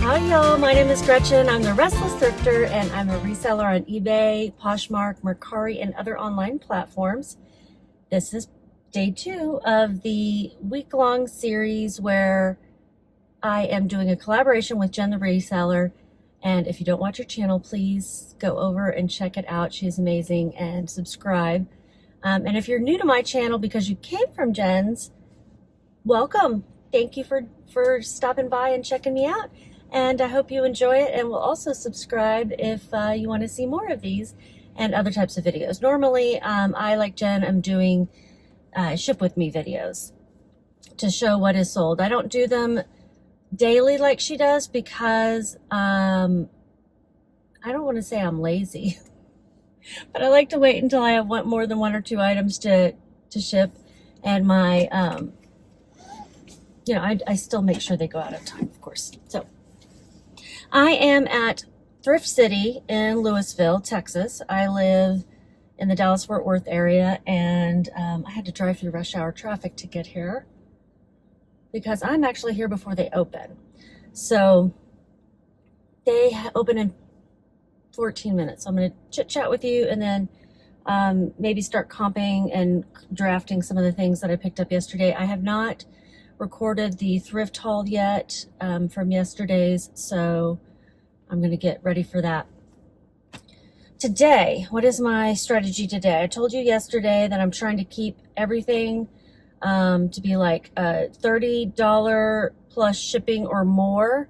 Hi y'all, my name is Gretchen. I'm the Restless Thrifter and I'm a reseller on eBay, Poshmark, Mercari, and other online platforms. This is day 2 of the week-long series where I am doing a collaboration with Jenn the reseller. And if you don't watch her channel, please go over and check it out. She's amazing, and subscribe. And if you're new to my channel because you came from Jenn's, welcome. Thank you for stopping by and checking me out. And I hope you enjoy it, and will also subscribe if you want to see more of these and other types of videos. Normally, I, like Jenn, am doing ship with me videos to show what is sold. I don't do them daily like she does because I don't want to say I'm lazy, but I like to wait until I have more than 1 or 2 items to ship, and my I still make sure they go out of time, of course. So I am at Thrift City in Lewisville, Texas. I live in the Dallas-Fort Worth area, and I had to drive through rush hour traffic to get here because I'm actually here before they open. So they open in 14 minutes. So I'm going to chit-chat with you and then maybe start comping and drafting some of the things that I picked up yesterday. I have not recorded the thrift haul yet from yesterday's, so I'm going to get ready for that. Today, what is my strategy today? I told you yesterday that I'm trying to keep everything to be like $30 plus shipping or more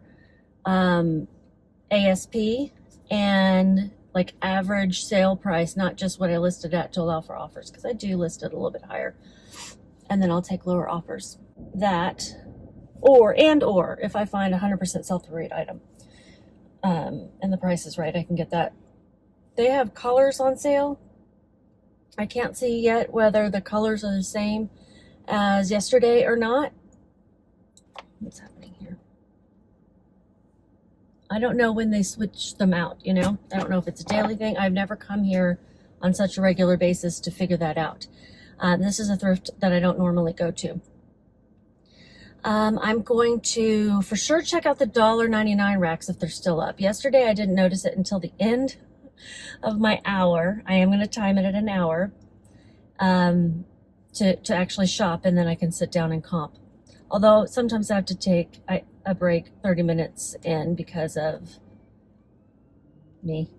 ASP, and like average sale price, not just what I listed at, to allow for offers, because I do list it a little bit higher, and then I'll take lower offers. That or if I find 100% sell-through rate item and the price is right, I can get that. They have colors on sale. I can't see yet whether the colors are the same as yesterday or not. What's happening here? I don't know when they switch them out, I don't know if it's a daily thing. I've never come here on such a regular basis to figure that out. This is a thrift that I don't normally go to. I'm going to for sure check out the $1.99 racks if they're still up. Yesterday I didn't notice it until the end of my hour. I am going to time it at an hour to actually shop, and then I can sit down and comp. Although sometimes I have to take a break 30 minutes in because of me.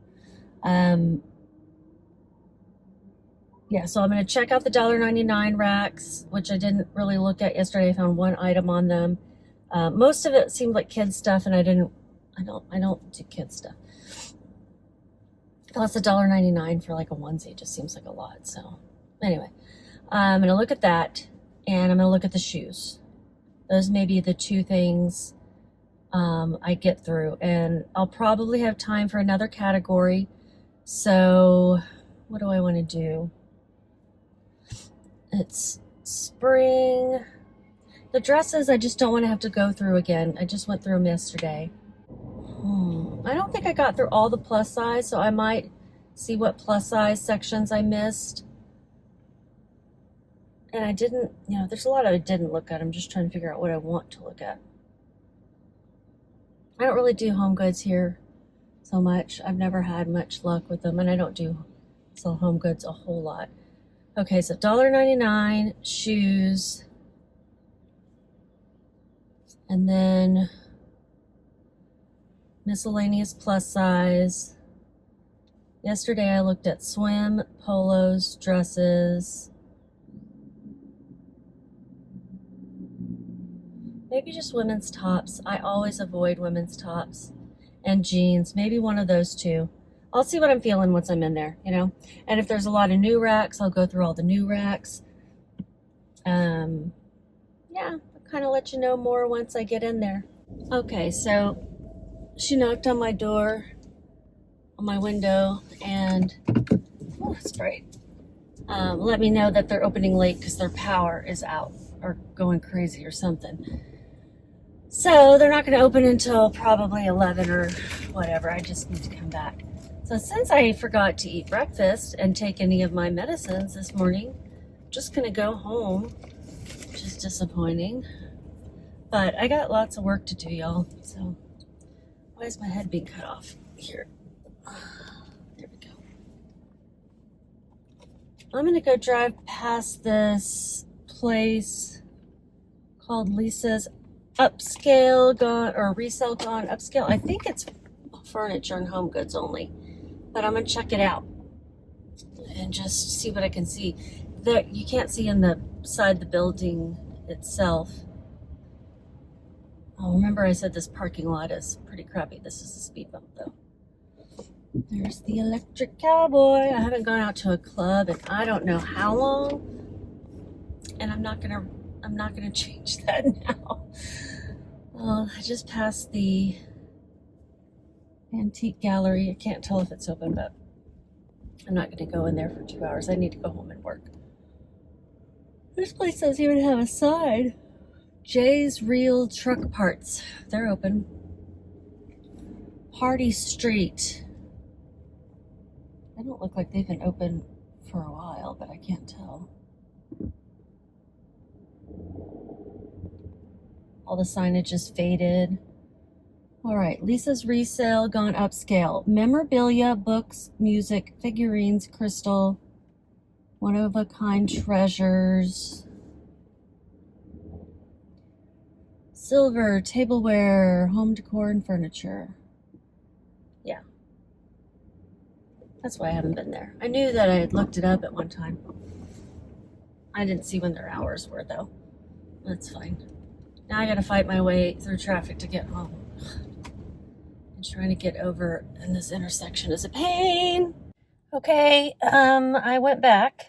Yeah, so I'm going to check out the $1.99 racks, which I didn't really look at yesterday. I found one item on them. Most of it seemed like kids stuff, and I don't do kids stuff. Plus $1.99 for like a onesie just seems like a lot. So anyway, I'm going to look at that, and I'm going to look at the shoes. Those may be the 2 things I get through, and I'll probably have time for another category. So what do I want to do? It's spring. The dresses I just don't want to have to go through again. I just went through them yesterday. I don't think I got through all the plus size, so I might see what plus size sections I missed. And I didn't, there's a lot I didn't look at. I'm just trying to figure out what I want to look at. I don't really do home goods here so much. I've never had much luck with them, and I don't sell home goods a whole lot. Okay, so $1.99 shoes, and then miscellaneous plus size. Yesterday I looked at swim, polos, dresses, maybe just women's tops. I always avoid women's tops, and jeans, maybe one of those 2. I'll see what I'm feeling once I'm in there, and if there's a lot of new racks, I'll go through all the new racks. Yeah, I'll kind of let you know more once I get in there. Okay, so she knocked on my door, on my window, and it's bright. Let me know that they're opening late because their power is out or going crazy or something. So they're not going to open until probably 11 or whatever. I just need to come back. So since I forgot to eat breakfast and take any of my medicines this morning, I'm just going to go home, which is disappointing. But I got lots of work to do, y'all. So Why is my head being cut off? Here. There we go. I'm gonna go drive past this place called Lisa's Upscale Gone, or Resell Gone Upscale. I think it's furniture and home goods only, but I'm gonna check it out and just see what I can see. There, you can't see in the side of the building itself. Oh, remember I said this parking lot is pretty crappy. This is a speed bump though. There's the electric cowboy. I haven't gone out to a club in I don't know how long, and I'm not gonna change that now. I just passed the antique gallery. I can't tell if it's open, but I'm not gonna go in there for 2 hours. I need to go home and work. This place doesn't even have a sign. Jay's Real Truck Parts. They're open. Party Street. They don't look like they've been open for a while, but I can't tell. All the signage is faded. All right, Lisa's Resale Gone Upscale. Memorabilia, books, music, figurines, crystal, one-of-a-kind treasures, silver, tableware, home decor, and furniture. Yeah. That's why I haven't been there. I knew that I had looked it up at one time. I didn't see when their hours were, though. That's fine. Now I gotta fight my way through traffic to get home. And trying to get over in this intersection is a pain. Okay, I went back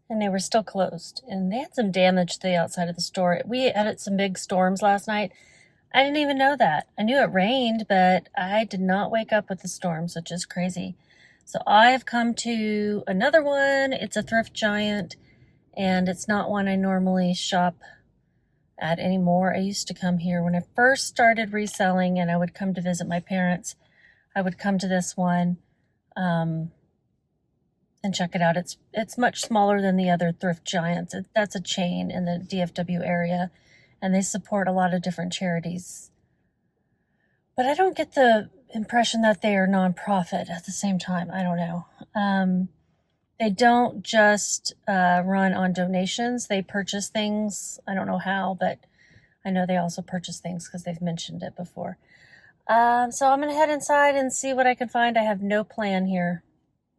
and they were still closed, and they had some damage to the outside of the store. We had some big storms last night. I didn't even know that. I knew it rained, but I did not wake up with the storms, which is crazy. So I've come to another one. It's a Thrift Giant, and it's not one I normally shop at anymore. I used to come here when I first started reselling, and I would come to visit my parents. I would come to this one and check it out. It's much smaller than the other Thrift Giants. That's a chain in the DFW area, and they support a lot of different charities. But I don't get the impression that they are nonprofit at the same time. I don't know. They don't just run on donations. They purchase things. I don't know how, but I know they also purchase things because they've mentioned it before. So I'm going to head inside and see what I can find. I have no plan here.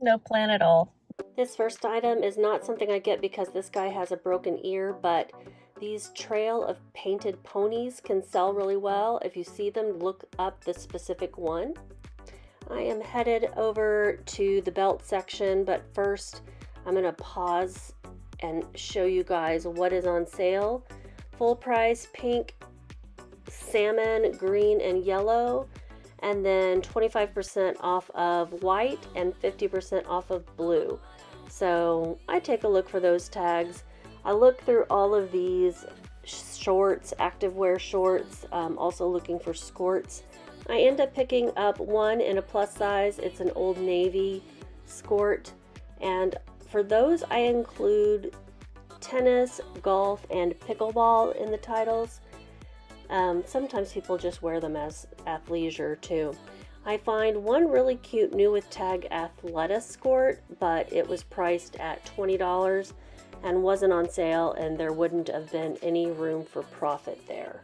No plan at all. This first item is not something I get because this guy has a broken ear, but these trail of painted ponies can sell really well. If you see them, look up the specific one. I am headed over to the belt section, but first I'm going to pause and show you guys what is on sale. Full price pink, salmon, green, and yellow, and then 25% off of white and 50% off of blue. So I take a look for those tags. I look through all of these shorts, activewear shorts, also looking for skirts. I end up picking up one in a plus size. It's an Old Navy skirt, and for those I include tennis, golf, and pickleball in the titles. Sometimes people just wear them as athleisure too. I find one really cute new with tag Athleta skirt, but it was priced at $20 and wasn't on sale, and there wouldn't have been any room for profit there.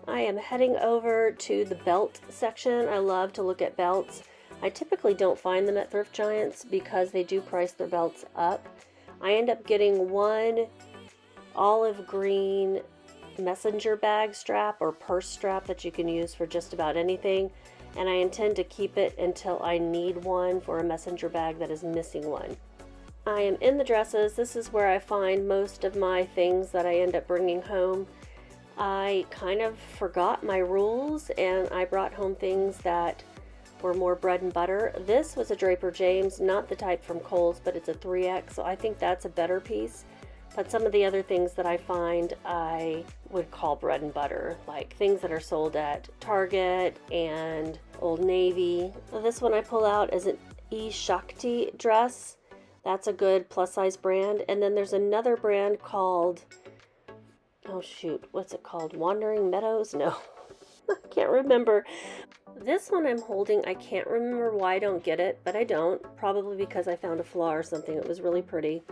I am heading over to the belt section. I love to look at belts. I typically don't find them at Thrift Giants because they do price their belts up. I end up getting one olive green messenger bag strap or purse strap that you can use for just about anything, and I intend to keep it until I need one for a messenger bag that is missing one. I am in the dresses. This is where I find most of my things that I end up bringing home. I kind of forgot my rules and I brought home things that were more bread and butter. This was a Draper James, not the type from Kohl's, but it's a 3X, so I think that's a better piece. But some of the other things that I find I would call bread and butter, like things that are sold at Target and Old Navy. This one I pull out is an E Shakti dress. That's a good plus size brand. And then there's another brand called, oh shoot, what's it called? Wandering Meadows? No, I can't remember. This one I'm holding, I can't remember why I don't get it, but I don't. Probably because I found a flaw or something. It was really pretty.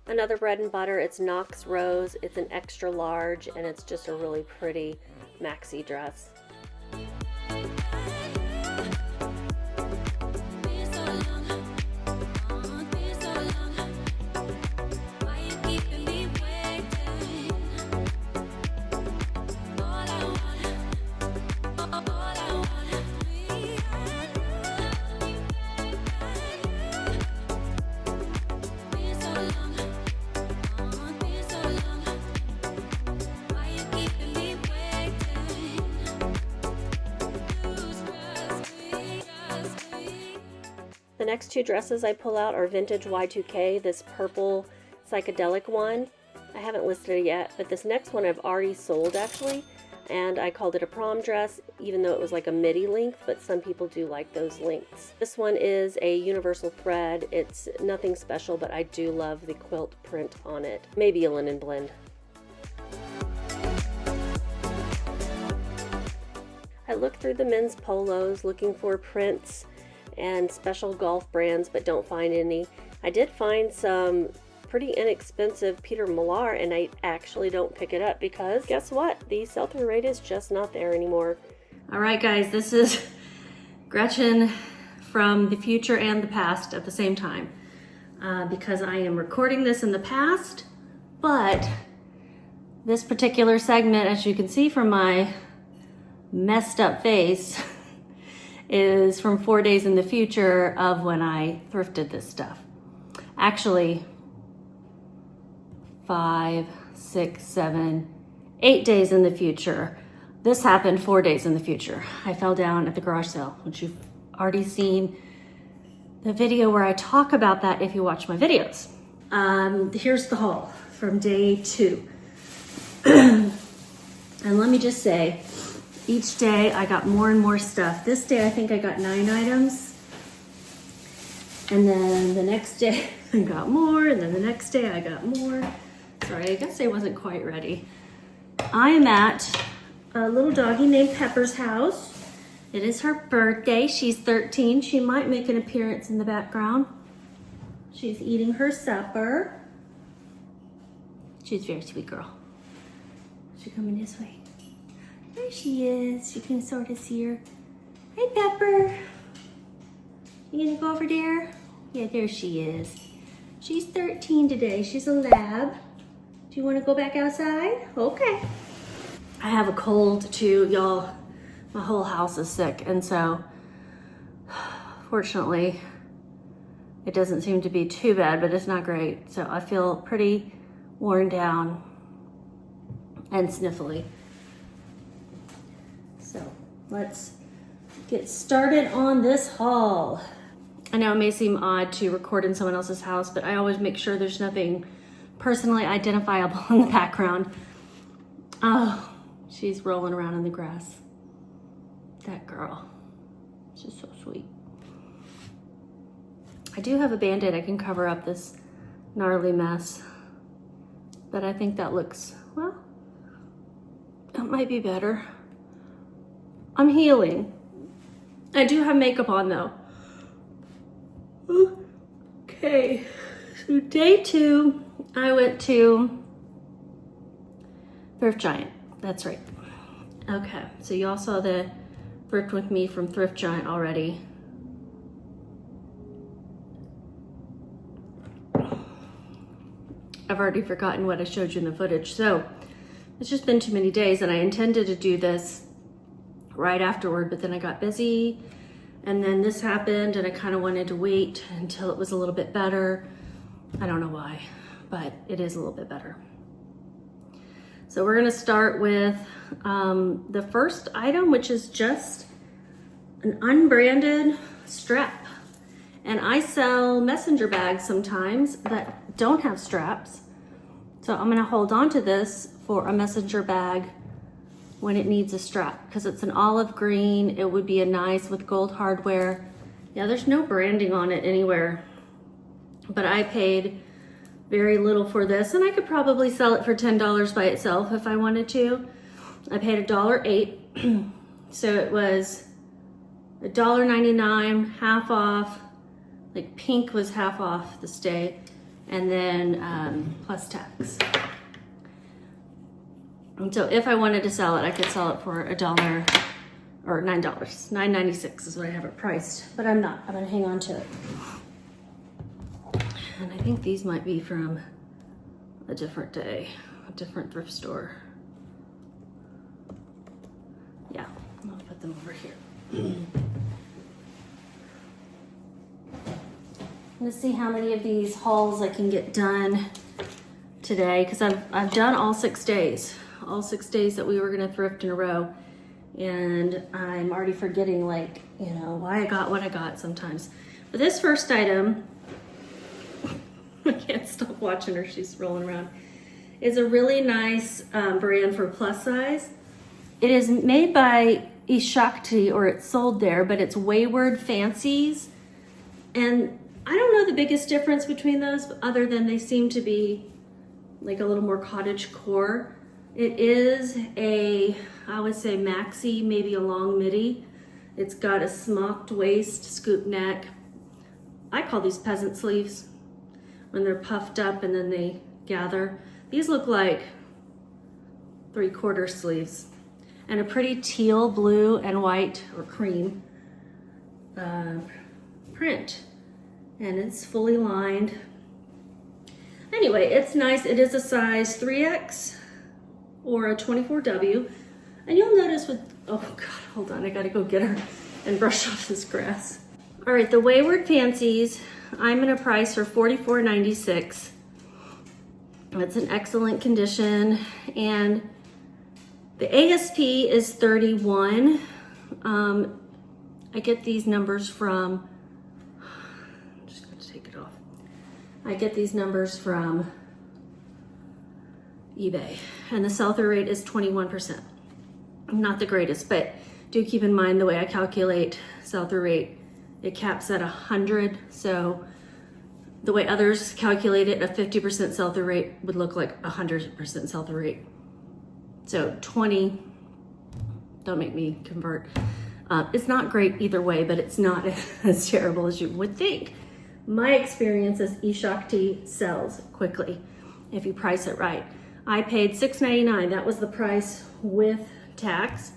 Another bread and butter, it's Knox Rose. It's an extra large and it's just a really pretty maxi dress. The next two dresses I pull out are vintage Y2K, this purple psychedelic one. I haven't listed it yet, but this next one I've already sold actually, and I called it a prom dress, even though it was like a midi length, but some people do like those lengths. This one is a universal thread. It's nothing special, but I do love the quilt print on it. Maybe a linen blend. I looked through the men's polos looking for prints and special golf brands, but don't find any. I did find some pretty inexpensive Peter Millar, and I actually don't pick it up because guess what? The sell-through rate is just not there anymore. All right, guys, this is Gretchen from the future and the past at the same time because I am recording this in the past, but this particular segment, as you can see from my messed up face, is from 4 days in the future of when I thrifted this stuff. Actually, 5, 6, 7, 8 days in the future. This happened 4 days in the future. I fell down at the garage sale, which you've already seen the video where I talk about that if you watch my videos. Here's the haul from day 2. And let me just say, each day I got more and more stuff. This day I think I got 9 items. And then the next day I got more, and then the next day I got more. Sorry, I guess I wasn't quite ready. I am at a little doggy named Pepper's house. It is her birthday. She's 13. She might make an appearance in the background. She's eating her supper. She's a very sweet girl. She's coming this way. There she is. You can sort of see her. Hi, Pepper. You gonna go over there? Yeah, there she is. She's 13 today. She's a lab. Do you want to go back outside? Okay. I have a cold too, y'all. My whole house is sick, and so fortunately it doesn't seem to be too bad, but it's not great. So I feel pretty worn down and sniffly. So let's get started on this haul. I know it may seem odd to record in someone else's house, but I always make sure there's nothing personally identifiable in the background. Oh, she's rolling around in the grass. That girl, she's so sweet. I do have a Band-Aid I can cover up this gnarly mess, but I think that looks, well, that might be better. I'm healing. I do have makeup on though. Okay, so day 2, I went to Thrift Giant. That's right. Okay, so you all saw the Thrift with me from Thrift Giant already. I've already forgotten what I showed you in the footage. So it's just been too many days, and I intended to do this right afterward, but then I got busy, and then this happened, and I kind of wanted to wait until it was a little bit better. I don't know why, but it is a little bit better. So we're gonna start with the first item, which is just an unbranded strap. And I sell messenger bags sometimes that don't have straps. So I'm gonna hold on to this for a messenger bag when it needs a strap, because it's an olive green. It would be a nice with gold hardware. Yeah, there's no branding on it anywhere, but I paid very little for this, and I could probably sell it for $10 by itself if I wanted to. I paid $1.08, so it was $1.99, half off. Like pink was half off this day, and then plus tax. And so if I wanted to sell it, I could sell it for $1 or $9. $9.96 is what I have it priced, but I'm not. I'm gonna hang on to it. And I think these might be from a different day, a different thrift store. Yeah, I'll put them over here. I'm gonna see how many of these hauls I can get done today, because I've done all 6 days. All 6 days that we were gonna thrift in a row. And I'm already forgetting, like, you know, why I got what I got sometimes. But this first item, I can't stop watching her, she's rolling around, is a really nice brand for plus size. It is made by Ishakti, or it's sold there, but it's Wayward Fancies. And I don't know the biggest difference between those, other than they seem to be like a little more cottage core. It is a, I would say maxi, maybe a long midi. It's got a smocked waist, scoop neck. I call these peasant sleeves when they're puffed up and then they gather. These look like 3/4 sleeves, and a pretty teal, blue, and white or cream print. And it's fully lined. Anyway, it's nice. It is a size 3X or a 24W. And you'll notice with, oh God, hold on, I gotta go get her and brush off this grass. All right, the Wayward Fancies, I'm gonna price for $44.96. It's in excellent condition, and the ASP is 31. I get these numbers from, I'm just going to take it off. I get these numbers from eBay, and the sell-through rate is 21%. Not the greatest, but do keep in mind the way I calculate sell-through rate, it caps at 100. So the way others calculate it, a 50% sell-through rate would look like 100% sell-through rate. So 20, don't make me convert. It's not great either way, but it's not as terrible as you would think. My experience is Ishakti sells quickly if you price it right. I paid $6.99. That was the price with tax.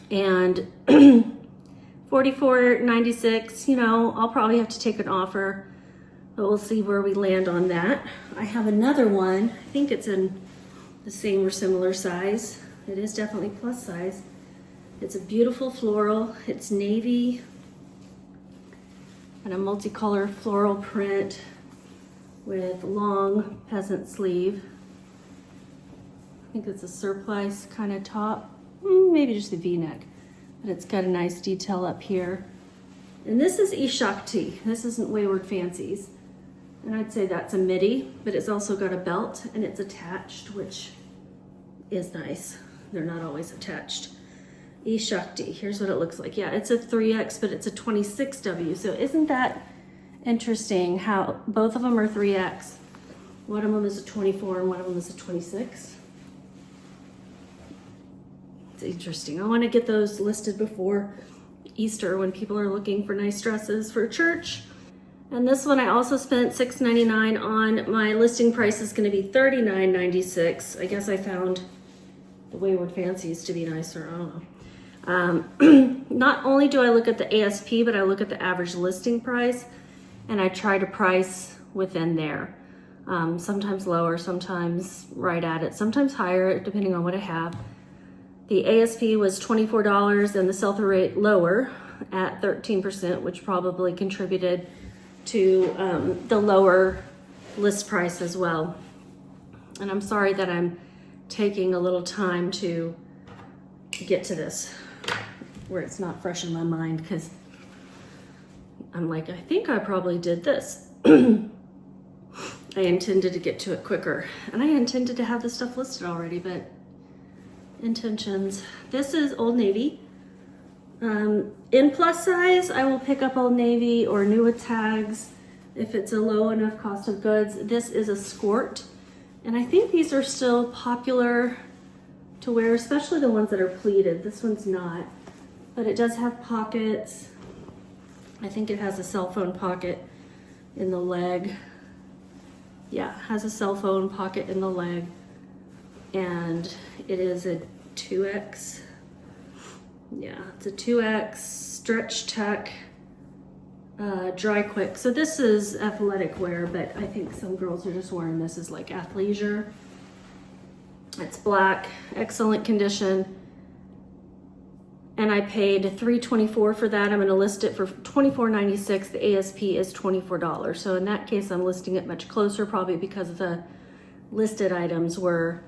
And $44.96, you know, I'll probably have to take an offer, but we'll see where we land on that. I have another one. I think it's in the same or similar size. It is definitely plus size. It's a beautiful floral. It's navy and a multicolor floral print with long peasant sleeve. I think it's a surplice kind of top, maybe just a V-neck, but it's got a nice detail up here. And this is Ishakti. This isn't Wayward Fancies. And I'd say that's a midi, but it's also got a belt and it's attached, which is nice. They're not always attached. Ishakti, here's what it looks like. Yeah, it's a 3X, but it's a 26W. So isn't that interesting how both of them are 3X? One of them is a 24 and one of them is a 26. It's interesting. I want to get those listed before Easter when people are looking for nice dresses for church. And this one I also spent $6.99 on. My listing price is going to be $39.96. I guess I found the Wayward Fancies to be nicer. I don't know. Not only do I look at the ASP, but I look at the average listing price, and I try to price within there. Sometimes lower, sometimes right at it, sometimes higher, depending on what I have. The ASP was $24 and the sell-through rate lower at 13%, which probably contributed to the lower list price as well. And I'm sorry that I'm taking a little time to get to this where it's not fresh in my mind, because I'm like, I think I probably did this. I intended to get to it quicker, and I intended to have this stuff listed already, but intentions. This is Old Navy. In plus size, I will pick up Old Navy or Newa tags if it's a low enough cost of goods. This is a skirt, and I think these are still popular to wear, especially the ones that are pleated. This one's not, but it does have pockets. I think it has a cell phone pocket in the leg. Yeah, it has a cell phone pocket in the leg, and it is a 2X. Yeah, it's a 2X stretch tuck, dry quick. So this is athletic wear, but I think some girls are just wearing this as like athleisure. It's black, excellent condition. And I paid $3.24 for that. I'm gonna list it for $24.96. The ASP is $24. So in that case, I'm listing it much closer, probably because the listed items were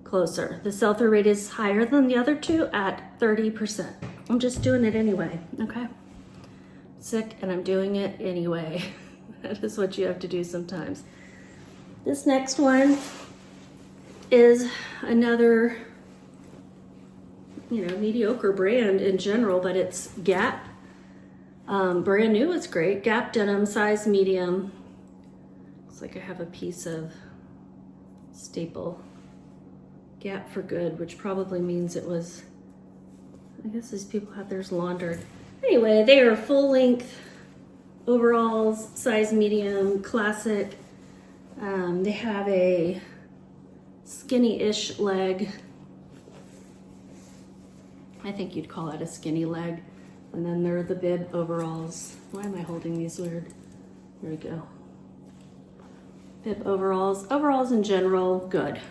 closer. The sell-through rate is higher than the other two at 30%. I'm just doing it anyway, okay? Sick and I'm doing it anyway. That is what you have to do sometimes. This next one is another, you know, mediocre brand in general, but it's Gap. Brand new, it's great. Gap denim, size medium. Looks like I have a piece of staple. Gap for good, which probably means it was, I guess these people have theirs laundered. Anyway, they are full length overalls, size medium, classic. They have a skinny-ish leg. I think you'd call that a skinny leg. And then there are the bib overalls. Why am I holding these weird? There we go. Bib overalls. Overalls in general, good.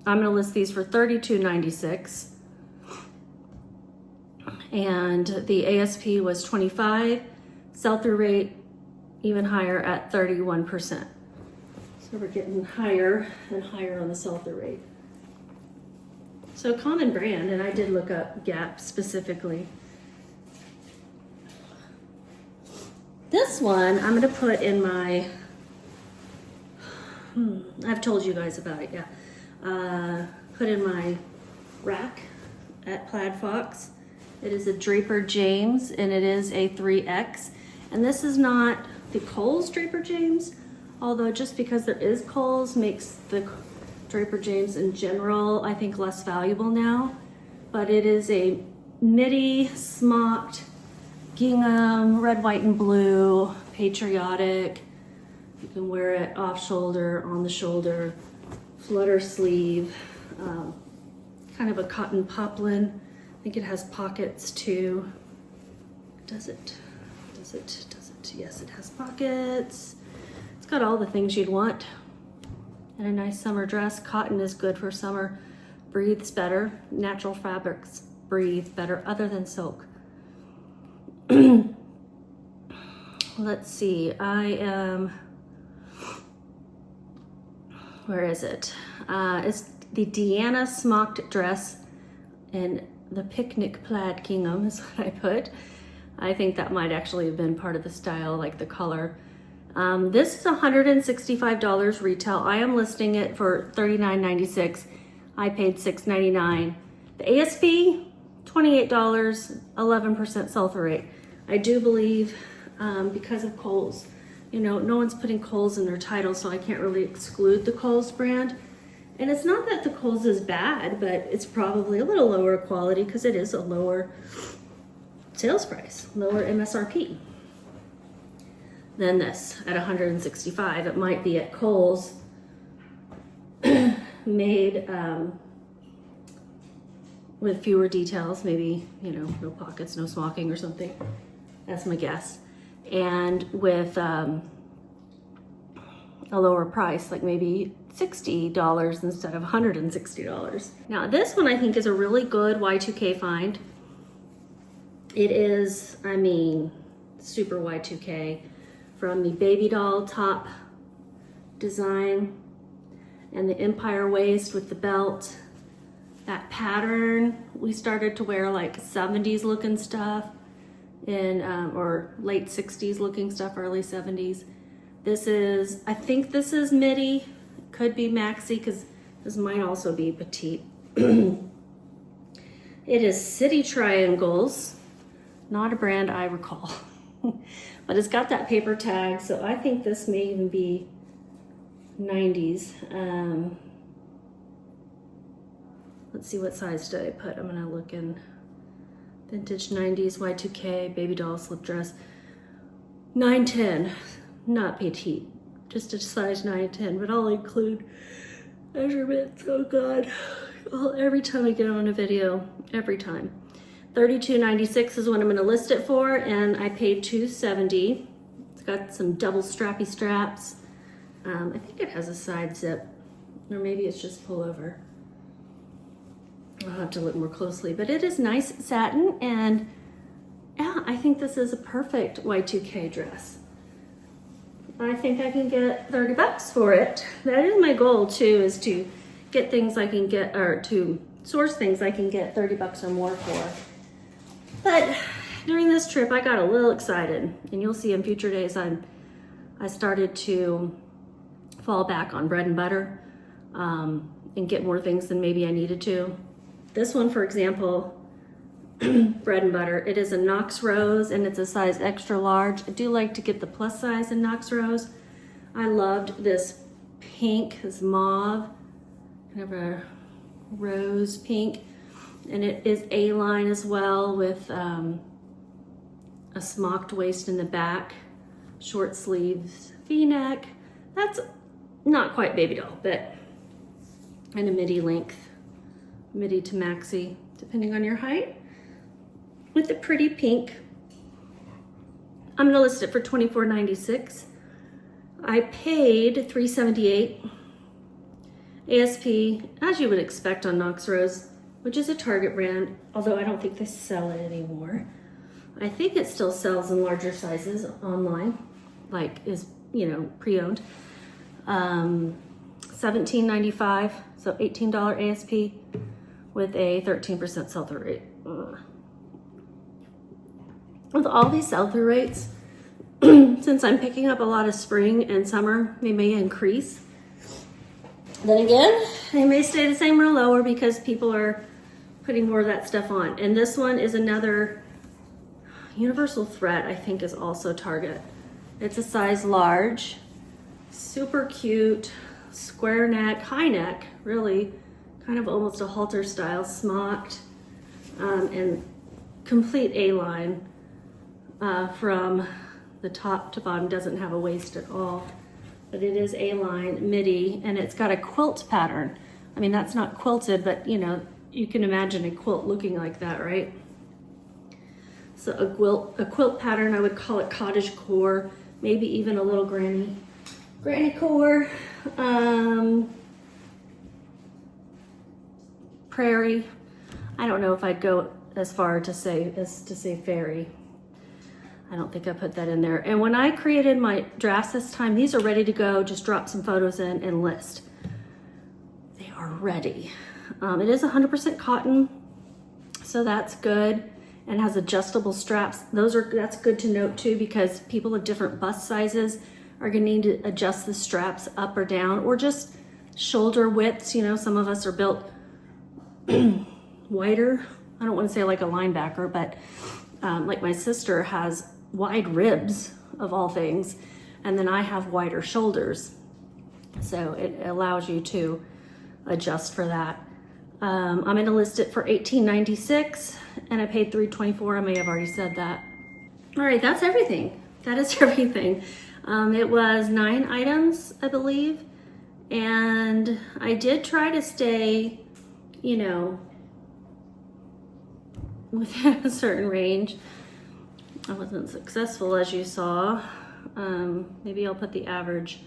I'm gonna list these for $32.96. And the ASP was $25. Sell-through rate even higher at 31%. So we're getting higher and higher on the sell-through rate. So common brand, and I did look up Gap specifically. This one I'm gonna put in my, I've told you guys about it, yeah. Put in my rack at Plaid Fox. It is a Draper James, and it is a 3X. And this is not the Kohl's Draper James, although just because there is Kohl's makes the Draper James in general, I think, less valuable now. But it is a midi smocked gingham, red, white, and blue, patriotic. You can wear it off shoulder, on the shoulder, flutter sleeve, kind of a cotton poplin. I think it has pockets too. Does it? Does it? Does it? Yes, it has pockets. It's got all the things you'd want. And a nice summer dress. Cotton is good for summer. Breathes better. Natural fabrics breathe better other than silk. Let's see, I am, where is it? It's the Deanna smocked dress in the picnic plaid gingham is what I put. I think that might actually have been part of the style, like the color. This is $165 retail. I am listing it for $39.96. I paid $6.99. The ASP, $28, 11% sell-through rate. I do believe because of Kohl's, you know, no one's putting Kohl's in their title, so I can't really exclude the Kohl's brand. And it's not that the Kohl's is bad, but it's probably a little lower quality because it is a lower sales price, lower MSRP than this at $165. It might be at Kohl's made with fewer details, maybe, you know, no pockets, no smocking or something. That's my guess. And with a lower price, like maybe $60 instead of $160. Now this one I think is a really good Y2K find. It is, I mean, super Y2K, from the baby doll top design and the empire waist with the belt. That pattern, we started to wear like 70s looking stuff in, or late 60s looking stuff, early 70s. This is, I think this is midi, could be maxi because This might also be petite. It is City Triangles, not a brand I recall, but it's got that paper tag, so I think this may even be 90s. Let's see, what size did I put? I'm gonna look in vintage 90s, Y2K, baby doll slip dress. 910, not petite, just a size 910, but I'll include measurements. Oh God, well, every time I get on a video, every time. $32.96 is what I'm gonna list it for, and I paid $270. It's got some double strappy straps. I think it has a side zip, or maybe it's just pullover. I'll have to look more closely, but it is nice satin, and yeah, I think this is a perfect Y2K dress. I think I can get 30 bucks for it. That is my goal too, is to get things I can get, or to source things I can get 30 bucks or more for. But during this trip, I got a little excited, and you'll see in future days I started to fall back on bread and butter and get more things than maybe I needed to. This one, for example, bread and butter, it is a Knox Rose, and it's a size extra large. I do like to get the plus size in Knox Rose. I loved this pink, this mauve, kind of a rose pink, and it is A-line as well, with a smocked waist in the back, short sleeves, V-neck. That's not quite baby doll, but and a midi length, midi to maxi, depending on your height, with a pretty pink. I'm gonna list it for $24.96. I paid $378. ASP, as you would expect on Knox Rose, which is a Target brand, although I don't think they sell it anymore. I think it still sells in larger sizes online, like is, you know, pre-owned. $17.95, so $18 ASP with a 13% sell-through rate. With all these sell-through rates, since I'm picking up a lot of spring and summer, they may increase. Then again, they may stay the same or lower because people are putting more of that stuff on. And this one is another Universal Threat, I think is also Target. It's a size large, super cute, square neck, high neck, really, kind of almost a halter style, smocked, and complete A-line from the top to bottom. Doesn't have a waist at all, but it is A-line midi, and it's got a quilt pattern. I mean, that's not quilted, but you know, you can imagine a quilt looking like that, right? So a quilt pattern, I would call it cottage core, maybe even a little granny core, prairie. I don't know if I'd go as far to say fairy. I don't think I put that in there. And when I created my drafts this time, these are ready to go. Just drop some photos in and list. They are ready. It is 100% cotton, so that's good, and has adjustable straps. That's good to note too, because people of different bust sizes are gonna need to adjust the straps up or down, or just shoulder widths. You know, some of us are built wider. I don't want to say like a linebacker, but like my sister has wide ribs of all things, and then I have wider shoulders, so it allows you to adjust for that. I'm going to list it for $18.96, and I paid $324. I may have already said that. All right, that's everything. That is everything. It was 9 items, I believe, and I did try to stay, you know, within a certain range. I wasn't successful, as you saw. Maybe I'll put the average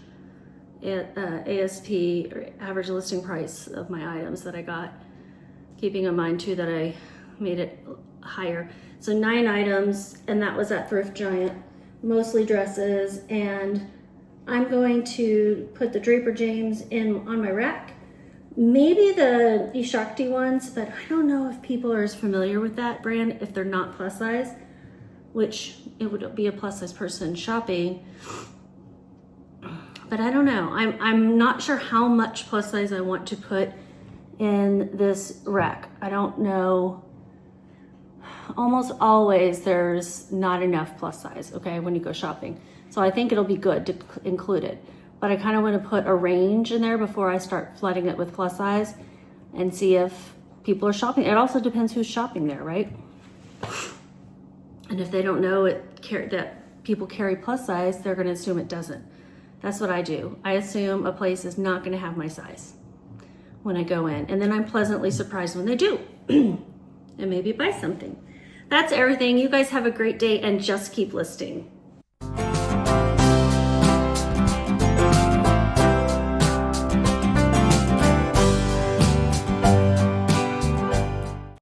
ASP, or average listing price of my items that I got, keeping in mind too that I made it higher. So 9 items, and that was at Thrift Giant, mostly dresses. And I'm going to put the Draper James on my rack. Maybe the Ishakti ones, but I don't know if people are as familiar with that brand if they're not plus size, which it would be a plus size person shopping. But I don't know. I'm not sure how much plus size I want to put in this rack. I don't know. Almost always there's not enough plus size, okay, when you go shopping. So I think it'll be good to include it. But I kind of want to put a range in there before I start flooding it with plus size and see if people are shopping. It also depends who's shopping there, right? And if they don't know that people carry plus size, they're going to assume it doesn't. That's what I do. I assume a place is not going to have my size when I go in. And then I'm pleasantly surprised when they do. And maybe buy something. That's everything. You guys have a great day and just keep listing.